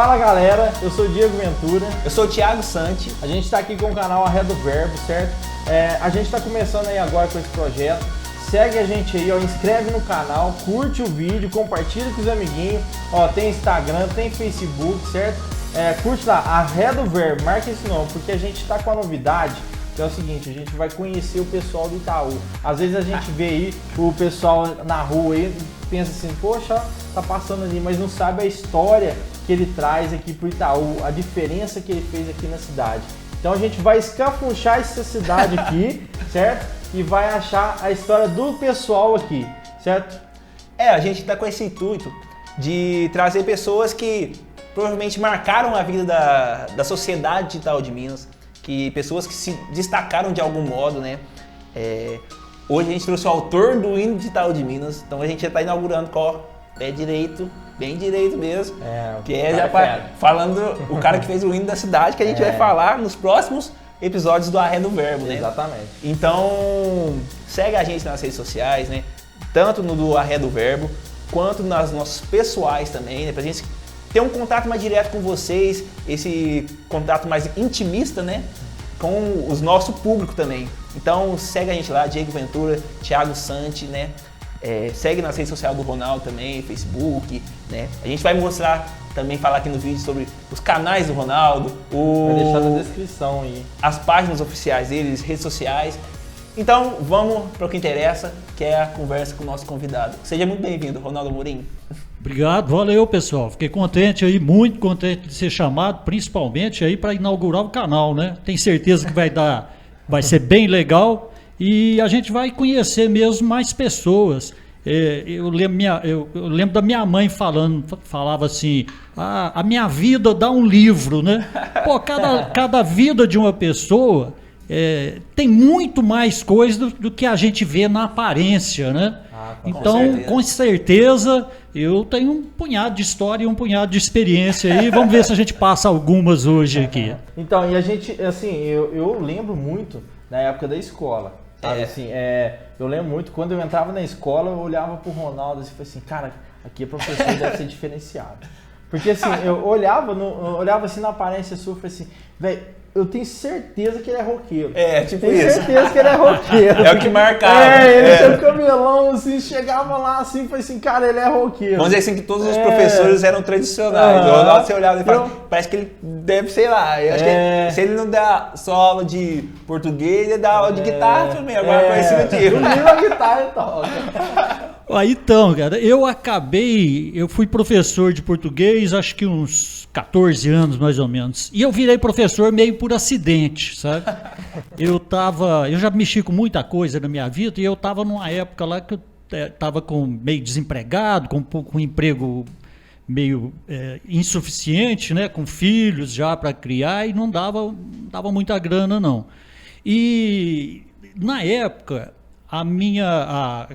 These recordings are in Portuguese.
Fala galera, eu sou o Diego Ventura. Eu sou o Thiago Santi. A gente está aqui com o canal Arredo Verbo, certo? A gente está começando aí agora com esse projeto. Segue a gente aí, ó, inscreve no canal, curte o vídeo, compartilha com os amiguinhos. Ó, tem Instagram, tem Facebook, certo? Curte lá, Arredo Verbo, marca esse nome, porque a gente está com a novidade. Que é o seguinte, a gente vai conhecer o pessoal do Itaú. Às vezes a gente vê aí o pessoal na rua e pensa assim, poxa, tá passando ali, mas não sabe a história que ele traz aqui pro Itaú, a diferença que ele fez aqui na cidade. Então a gente vai escafunchar essa cidade aqui, certo? E vai achar a história do pessoal aqui, certo? A gente tá com esse intuito de trazer pessoas que provavelmente marcaram a vida da sociedade de Itaú de Minas, que pessoas que se destacaram de algum modo, né? Hoje a gente trouxe o autor do hino de Itaú de Minas, então a gente já está inaugurando com o pé direito, bem direito mesmo, que falando o cara que fez o hino da cidade, que a gente vai falar nos próximos episódios do Arredo Verbo, né? Exatamente. Então, segue a gente nas redes sociais, né? Tanto no do Arredo Verbo, quanto nas nossas pessoais também, né? Pra gente ter um contato mais direto com vocês, esse contato mais intimista, né? Com o nosso público também. Então segue a gente lá, Diego Ventura, Thiago Santi, né? Segue nas redes sociais do Ronaldo também, Facebook, né? A gente vai mostrar também, falar aqui no vídeo sobre os canais do Ronaldo, vai deixar na descrição aí. As páginas oficiais deles, redes sociais. Então vamos para o que interessa, que é a conversa com o nosso convidado. Seja muito bem-vindo, Ronaldo Amorim. Obrigado, valeu pessoal. Fiquei contente aí, muito contente de ser chamado, principalmente aí para inaugurar o canal, né? Tenho certeza que vai ser bem legal e a gente vai conhecer mesmo mais pessoas. Eu lembro da minha mãe falava assim, a minha vida dá um livro, né? Pô, cada vida de uma pessoa tem muito mais coisa do que a gente vê na aparência, né? Então, com certeza, eu tenho um punhado de história e um punhado de experiência aí. Vamos ver se a gente passa algumas hoje aqui. Então, e a gente, assim, eu lembro muito na época da escola, sabe? Assim, eu lembro muito, quando eu entrava na escola, eu olhava pro Ronaldo e falei assim, cara, aqui é professor deve ser diferenciado. Porque assim, eu olhava assim na aparência sua e falei assim, velho, eu tenho certeza que ele é roqueiro. Tipo tenho isso. Tenho certeza que ele é roqueiro. É o que marcava. Ele tem um cabelão assim, chegava lá assim, foi assim, cara, ele é roqueiro. Vamos dizer assim que todos os professores eram tradicionais. O Ronaldo, você olhava e falava, parece que ele deve, sei lá, eu acho que se ele não dá só aula de português, ele dá aula de guitarra também, agora conhecido tiro. A guitarra e toca. Então, cara, eu fui professor de português, acho que uns 14 anos mais ou menos, e eu virei professor meio por acidente, sabe? Eu já mexi com muita coisa na minha vida e eu estava numa época lá que eu estava meio desempregado, com um emprego meio insuficiente, né? Com filhos já para criar e não dava muita grana não. E na época, a minha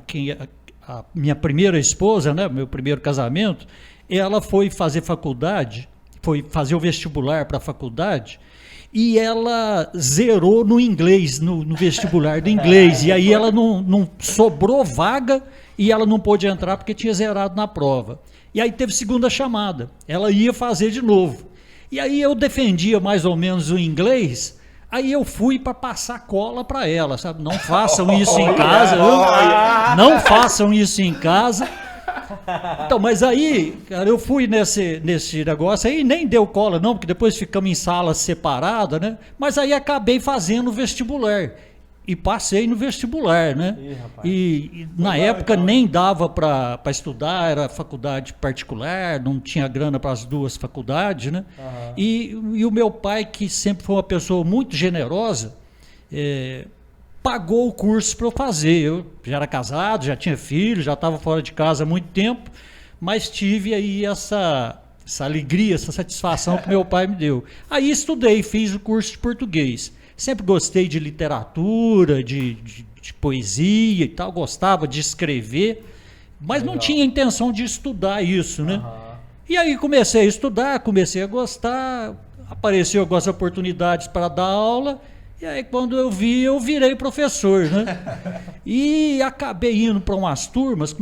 primeira esposa, né, meu primeiro casamento, ela foi fazer faculdade, foi fazer o vestibular para a faculdade e ela zerou no inglês, no vestibular do inglês. E aí ela não sobrou vaga e ela não pôde entrar porque tinha zerado na prova. E aí teve segunda chamada, ela ia fazer de novo. E aí eu defendia mais ou menos o inglês. Aí eu fui para passar cola para ela, sabe? Não façam isso em casa, não façam isso em casa. Então, mas aí, cara, eu fui nesse negócio aí, nem deu cola não, porque depois ficamos em salas separadas, né? Mas aí acabei fazendo o vestibular e passei no vestibular, né? E na época nem dava para estudar, era faculdade particular, não tinha grana para as duas faculdades, né? E o meu pai, que sempre foi uma pessoa muito generosa, pagou o curso para eu fazer. Eu já era casado, já tinha filho, já estava fora de casa há muito tempo, mas tive aí essa alegria, essa satisfação que meu pai me deu. Aí estudei, fiz o curso de português. Sempre gostei de literatura, de poesia e tal, gostava de escrever, mas não tinha intenção de estudar isso, né? E aí comecei a estudar, comecei a gostar, apareceu algumas oportunidades para dar aula, e aí quando eu virei professor, né? E acabei indo para umas turmas,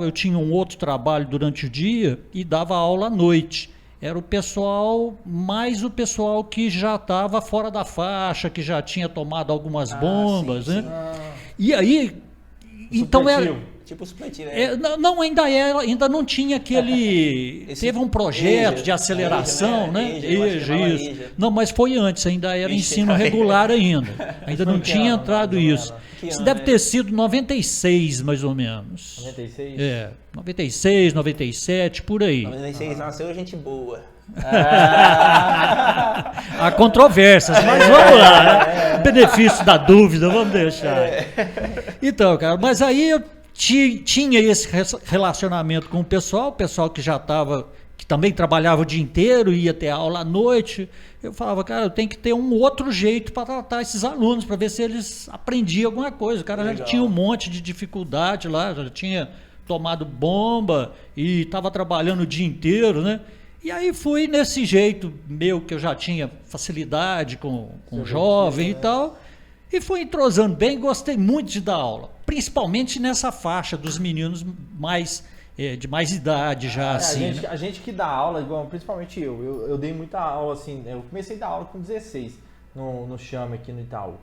eu tinha um outro trabalho durante o dia e dava aula à noite. era o pessoal, mais o pessoal que já estava fora da faixa, que já tinha tomado algumas bombas, sim, né? sim. E aí, então era... Tipo supletivo, né? não, ainda não tinha aquele... Teve um projeto de aceleração, né? Isso. Não, mas foi antes, ainda era ensino regular ainda. Ainda não tinha entrado isso. Isso deve ter sido 96, mais ou menos. 96? 96, 97, por aí. 96 nasceu gente boa. Há controvérsias, mas vamos lá, né? Benefício da dúvida, vamos deixar. Então, cara, mas aí eu tinha esse relacionamento com o pessoal que já estava, que também trabalhava o dia inteiro, ia ter aula à noite. Eu falava, cara, eu tenho que ter um outro jeito para tratar esses alunos, para ver se eles aprendiam alguma coisa. O cara já tinha um monte de dificuldade lá, já tinha tomado bomba e estava trabalhando o dia inteiro, né? E aí fui nesse jeito meu, que eu já tinha facilidade com jovem e tal, e fui entrosando bem, gostei muito de dar aula, principalmente nessa faixa dos meninos de mais idade já, assim. A gente que dá aula, igual, principalmente eu dei muita aula, assim, eu comecei a dar aula com 16 no Chame aqui no Itaú.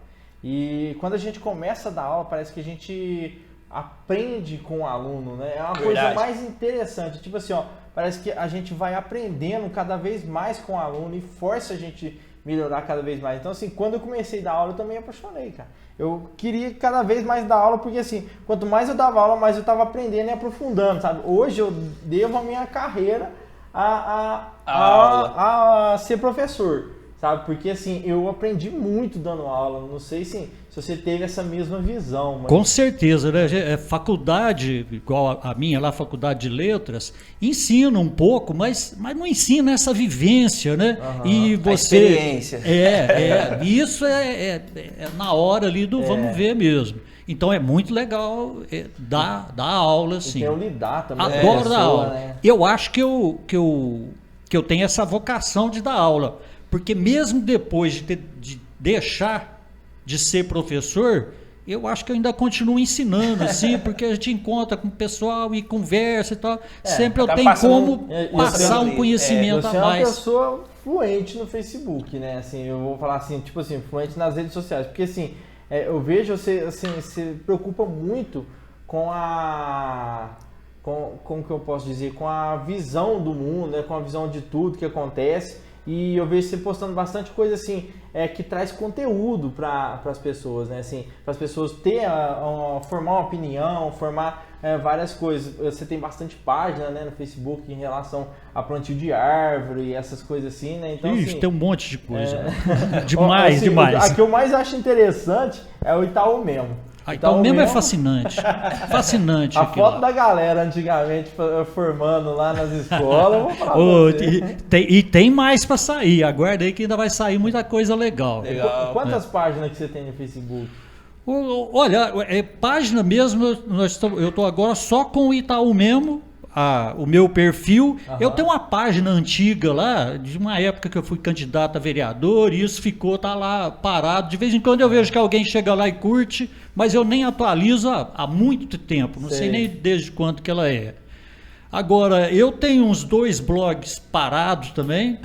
E quando a gente começa a dar aula, parece que a gente aprende com o aluno, né? É uma coisa mais interessante, tipo assim, ó, parece que a gente vai aprendendo cada vez mais com o aluno e força a gente melhorar cada vez mais. Então, assim, quando eu comecei a dar aula, eu também apaixonei, cara. Eu queria cada vez mais dar aula, porque assim, quanto mais eu dava aula, mais eu estava aprendendo e aprofundando, sabe? Hoje eu devo a minha carreira a ser professor, sabe? Porque assim, eu aprendi muito dando aula, não sei se você teve essa mesma visão. Mas... Com certeza, né? Faculdade, igual a minha lá, Faculdade de Letras, ensina um pouco, mas não ensina essa vivência, né? E você... A experiência. Isso é na hora ali do vamos ver mesmo. Então é muito legal dar aula, assim. Eu lidar também. Adoro dar aula. Né? Eu acho que eu tenho essa vocação de dar aula, porque mesmo depois de deixar de ser professor, eu acho que eu ainda continuo ensinando, assim, porque a gente encontra com o pessoal e conversa e tal. Sempre eu tenho como passar um conhecimento a mais. Você é uma pessoa fluente no Facebook, né? Assim, eu vou falar assim, tipo assim, fluente nas redes sociais, porque assim, eu vejo você, assim, se preocupa muito com como que eu posso dizer, com a visão do mundo, né? Com a visão de tudo que acontece. E eu vejo você postando bastante coisa assim, que traz conteúdo para as pessoas, né? Assim, para as pessoas formar uma opinião, formar várias coisas. Você tem bastante página, né, no Facebook em relação a plantio de árvore e essas coisas assim, né? Então, Ixi, assim, tem um monte de coisa. Demais, assim, demais. A que eu mais acho interessante é o Itaú Memo. Então mesmo é fascinante. Fascinante. A foto da galera antigamente formando lá nas escolas, vou falar e tem mais para sair. Aguarda aí que ainda vai sair muita coisa legal. Quantas páginas que você tem no Facebook? Olha, página mesmo, eu estou agora só com o Itaú Memo. O meu perfil, eu tenho uma página antiga lá, de uma época que eu fui candidato a vereador, e isso tá lá parado. De vez em quando eu vejo que alguém chega lá e curte, mas eu nem atualizo há muito tempo, não sei nem desde quando que ela é. Agora, eu tenho uns 2 blogs parados também,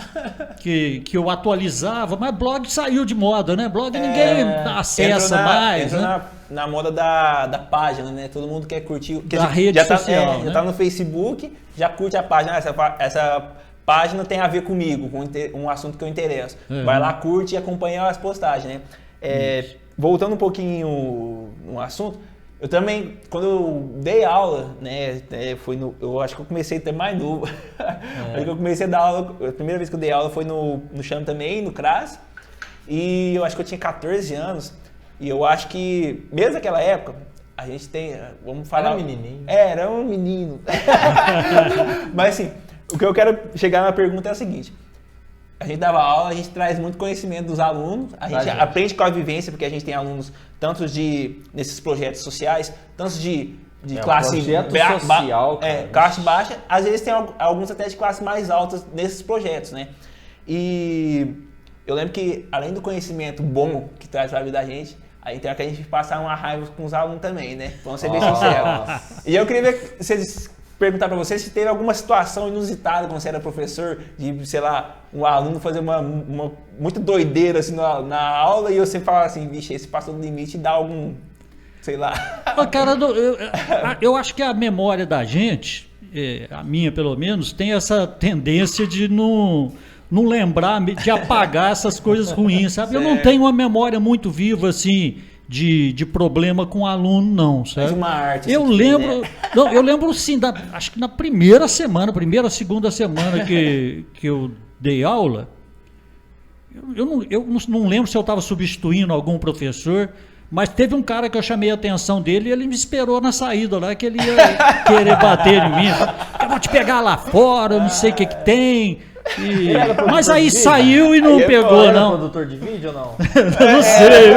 que eu atualizava, mas blog saiu de moda, né? Blog ninguém acessa mais, né? Na moda da página, né? Todo mundo quer curtir. Da rede social, né? Já tá no Facebook, já curte a página. Essa página tem a ver comigo, com um assunto que eu interesso. Vai lá, curte e acompanha as postagens, né? Voltando um pouquinho no assunto, eu também, quando eu dei aula, né, eu acho que eu comecei a ter mais novo. Acho que eu comecei a dar aula, a primeira vez que eu dei aula foi no Chame também, no CRAS, e eu acho que eu tinha 14 anos, e eu acho que, mesmo naquela época, a gente tem, vamos falar... Era um menininho. Era um menino. Mas assim, o que eu quero chegar na pergunta é o seguinte: a gente dava aula, a gente traz muito conhecimento dos alunos, a gente aprende com a vivência, porque a gente tem alunos tanto nesses projetos sociais, tanto de classe social, classe baixa, às vezes tem alguns até de classe mais altas nesses projetos, né? E eu lembro que, além do conhecimento bom que traz para a vida da gente, a gente tem que a gente passar uma raiva com os alunos também, né? Vamos ser bem sinceros. E eu queria ver que vocês perguntar para você se teve alguma situação inusitada quando você era professor, de, sei lá, um aluno fazer uma muito doideira assim na aula e você falar assim, vixe, esse passou do limite e dá algum, sei lá. Cara, eu acho que a memória da gente, a minha pelo menos, tem essa tendência de não lembrar, de apagar essas coisas ruins, sabe? Certo. Eu não tenho uma memória muito viva assim de problema com aluno, não, sabe? Faz uma arte. Eu lembro, não, eu lembro sim, acho que na primeira, segunda semana que eu dei aula, eu não lembro se eu estava substituindo algum professor, mas teve um cara que eu chamei a atenção dele e ele me esperou na saída lá, que ele ia querer bater em mim. Eu vou te pegar lá fora, eu não sei o que tem. Mas aí saiu e não pegou, não. Era produtor de vídeo ou não? Eu não sei.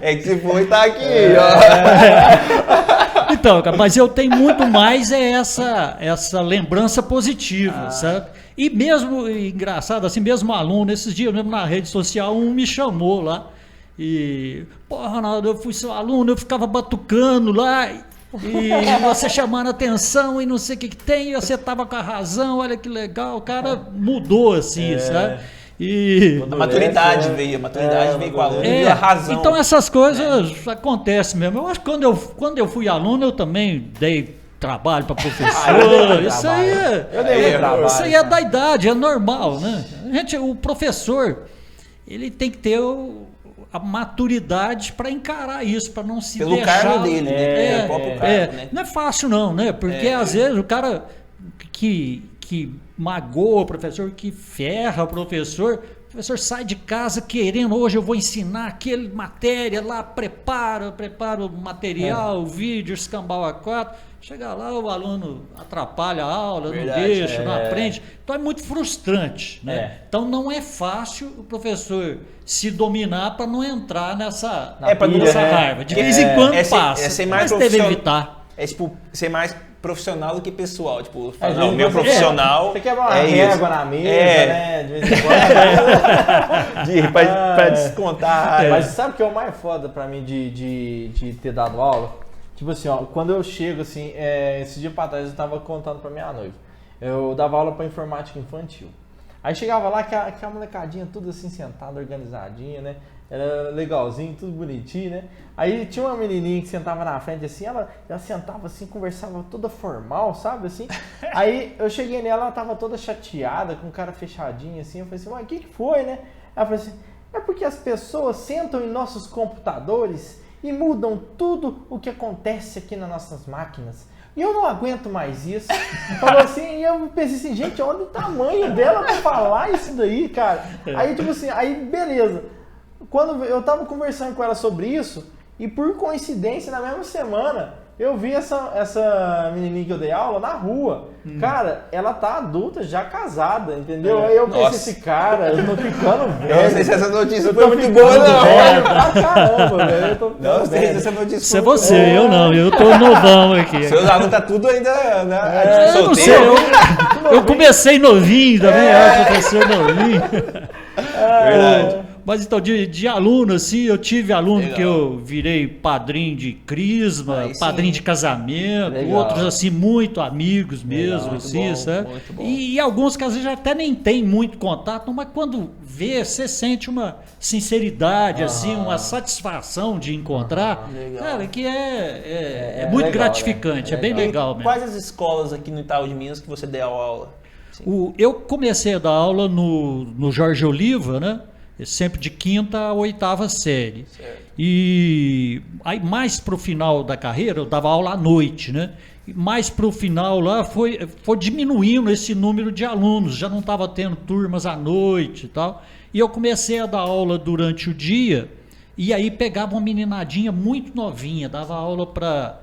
É que se foi, tá aqui, ó. Então, cara, mas eu tenho muito mais essa lembrança positiva, sabe? E mesmo, engraçado, assim, mesmo aluno, esses dias mesmo na rede social, um me chamou lá. E, pô, Ronaldo, eu fui seu aluno, eu ficava batucando lá. E você chamando atenção e não sei o que tem, e você tava com a razão, olha que legal, o cara mudou assim, sabe? E A maturidade veio com o aluno e a razão. Então essas coisas acontecem mesmo. Eu acho que quando eu fui aluno, eu também dei trabalho para professor. Isso aí é da idade, é normal, né? O professor, ele tem que ter a maturidade para encarar isso, para não se pelo deixar... cargo dele, né? Próprio cargo, né? Não é fácil não, né? Porque às vezes o cara que magoa o professor, que ferra o professor sai de casa querendo, hoje eu vou ensinar aquele matéria lá, prepara o material, o vídeo, escambau a 4, chega lá, o aluno atrapalha a aula, Verdade, não deixa, não aprende, então é muito frustrante, né? Então não é fácil o professor se dominar para não entrar nessa raiva, de vez em quando passa, mas deve evitar. É tipo, ser mais profissional do que pessoal, tipo, falar, meu profissional você quer uma régua na mesa, né, de vez em quando. pra descontar. Mas sabe o que é o mais foda pra mim de ter dado aula? Tipo assim, ó, quando eu chego assim, esse dia pra trás eu tava contando pra minha noiva, eu dava aula pra informática infantil. Aí chegava lá, que a molecadinha tudo assim, sentada, organizadinha, né? Era legalzinho, tudo bonitinho, né? Aí tinha uma menininha que sentava na frente assim, ela sentava assim, conversava toda formal, sabe assim? Aí eu cheguei nela, ela tava toda chateada, com cara fechadinha assim, eu falei assim, mas o que foi, né? Ela falou assim, é porque as pessoas sentam em nossos computadores e mudam tudo o que acontece aqui nas nossas máquinas. E eu não aguento mais isso. Falou assim, e eu pensei assim, gente, olha o tamanho dela pra falar isso daí, cara. Aí tipo assim, aí beleza. Quando eu tava conversando com ela sobre isso, e por coincidência, na mesma semana, eu vi essa menininha que eu dei aula na rua. Cara, ela tá adulta, já casada, entendeu? Aí eu pensei, esse cara, eu tô ficando velho. Eu não sei se essa notícia foi muito boa, não. Caramba, velho, eu tô ficando não sei velho. se essa notícia Isso é você, eu não, eu tô novão aqui. Seus alunos tá tudo ainda eu não sei, eu comecei novinho também, professor novinho. Verdade. Mas então, de aluno, assim, eu tive aluno Legal. que eu virei padrinho de crisma, padrinho de casamento, Legal. outros, assim, muito amigos mesmo, muito assim, bom, sabe? muito bom. E alguns que às vezes até nem tem muito contato, mas quando vê, você sente uma sinceridade, assim, uma satisfação de encontrar, Legal. cara, que é muito legal, gratificante, né? é bem legal mesmo. Quais as escolas aqui no Itaú de Minas que você deu aula? Eu comecei a dar aula no Jorge Oliva, né? Sempre de 5ª a 8ª série. Certo. E aí mais para o final da carreira, eu dava aula à noite, né? E mais para o final lá foi diminuindo esse número de alunos, já não estava tendo turmas à noite e tal. E eu comecei a dar aula durante o dia, e aí pegava uma meninadinha muito novinha, dava aula para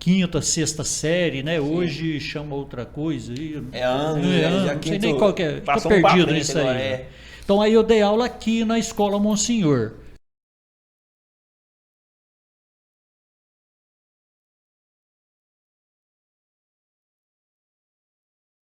5ª, 6ª série, né? Sim. Hoje chama outra coisa. Anos, já não sei nem qual que é. Estou passou perdido pra frente nisso aí. agora, Então aí eu dei aula aqui na Escola Monsenhor.